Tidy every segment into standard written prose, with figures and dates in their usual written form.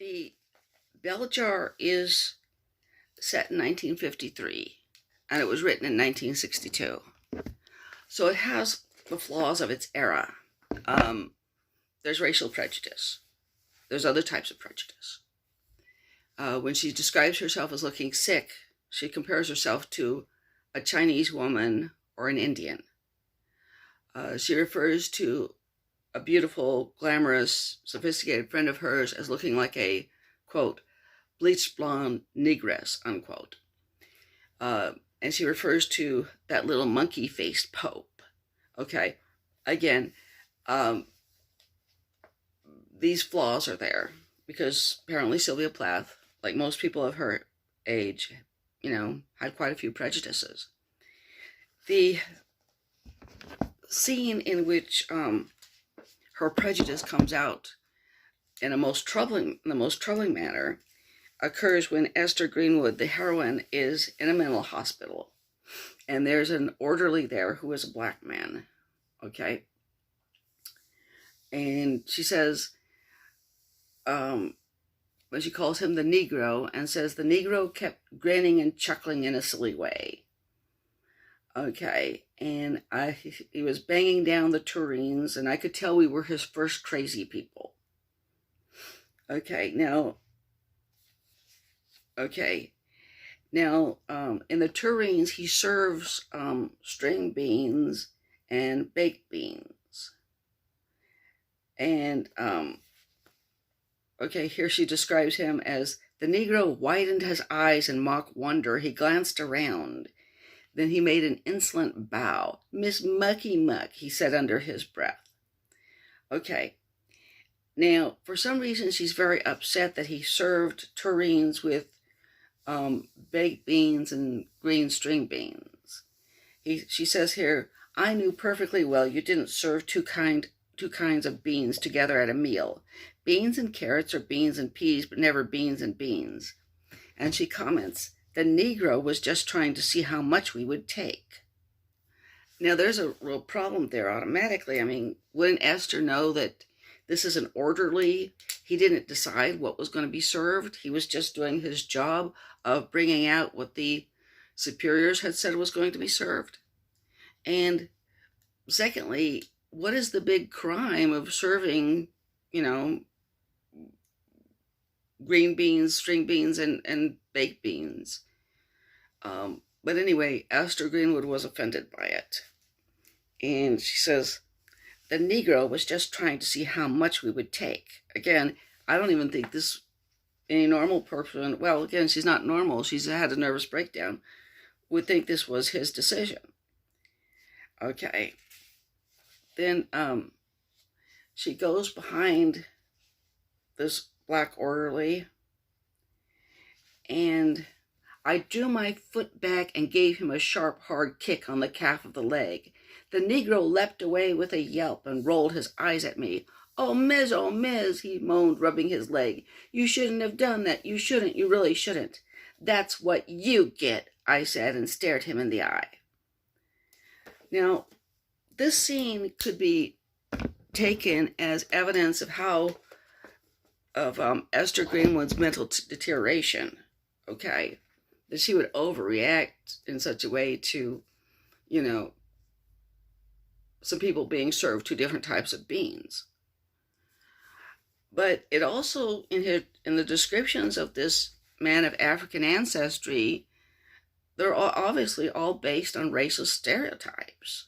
The bell jar is set in 1953, and it was written in 1962. So it has the flaws of its era. There's racial prejudice. There's other types of prejudice. When she describes herself as looking sick, she compares herself to a Chinese woman or an Indian. She refers to a beautiful, glamorous, sophisticated friend of hers as looking like a, quote, bleached blonde negress, unquote. And she refers to that little monkey-faced pope. Okay, again, these flaws are there because apparently Sylvia Plath, like most people of her age, had quite a few prejudices. The scene in which her prejudice comes out in the most troubling manner occurs when Esther Greenwood, the heroine, is in a mental hospital, and there's an orderly there who is a black man. Okay, and she says, when she calls him the Negro, and says the Negro kept grinning and chuckling in a silly way. Okay, and he was banging down the tureens, and I could tell we were his first crazy people. Okay, now, in the tureens, he serves string beans and baked beans. And, here she describes him as the Negro widened his eyes in mock wonder. He glanced around. Then he made an insolent bow. "Miss Mucky Muck," he said under his breath. Okay. Now, for some reason, she's very upset that he served tureens with baked beans and green string beans. She says here, "I knew perfectly well you didn't serve two kinds of beans together at a meal. Beans and carrots or beans and peas, but never beans and beans." And she comments, "The Negro was just trying to see how much we would take." Now, there's a real problem there automatically. I mean, wouldn't Esther know that this is an orderly? He didn't decide what was going to be served. He was just doing his job of bringing out what the superiors had said was going to be served. And secondly, what is the big crime of serving, green beans, string beans, and baked beans? But anyway, Esther Greenwood was offended by it. And she says, the Negro was just trying to see how much we would take. Again, I don't even think any normal person, well, again, she's not normal, she's had a nervous breakdown, would think this was his decision. Okay. Then she goes behind this black orderly, and I drew my foot back and gave him a sharp, hard kick on the calf of the leg. The Negro leapt away with a yelp and rolled his eyes at me. Oh, miss, he moaned, rubbing his leg. You shouldn't have done that. You shouldn't. You really shouldn't. That's what you get, I said, and stared him in the eye. Now, this scene could be taken as evidence of Esther Greenwood's mental deterioration, okay? That she would overreact in such a way to, some people being served two different types of beans. But it also, in the descriptions of this man of African ancestry, they're obviously all based on racist stereotypes.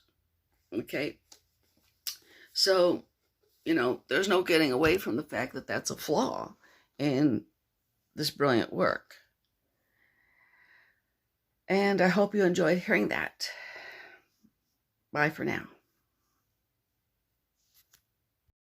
Okay? So, there's no getting away from the fact that that's a flaw in this brilliant work. And I hope you enjoyed hearing that. Bye for now.